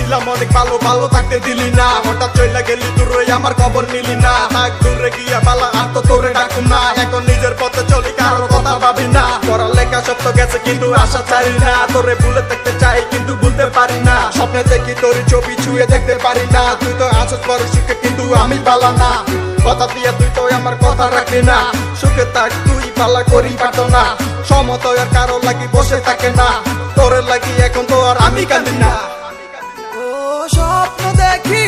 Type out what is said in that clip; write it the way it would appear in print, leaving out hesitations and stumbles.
ছিলাম অনেক ভালো, ভালো থাকতে দিলি না। হঠাৎ চইলা গেলি দূরে, আমার খবর নিলি না। থাক দূরে গিয়া বালা, আর তো তোরে ডাকুম না। এখন নিজের পথে চলি, কারোর কথা ভাবি না। পড়ালেখা সব তো গেছে, কিন্তু আশা ছাড়ি না। তোরে ভুলে দেখতে চাই, কিন্তু ভুলতে পারি না। স্বপ্নে দেখি তোর ছবি ছুঁয়ে দেখতে পারি না। তুই তো আছিস বড় সুখে, কিন্তু আমি বালা না। কথা দিয়ে তুই তো আমার কথা রাখলি না। সুখে থাক তুই, পালা করি পারতো না। সমতয় আর কারো লাগি বসে থাকে না। তোরে লাগি এখন তো আর আমি কাঁদি না। ও স্বপ্ন দেখি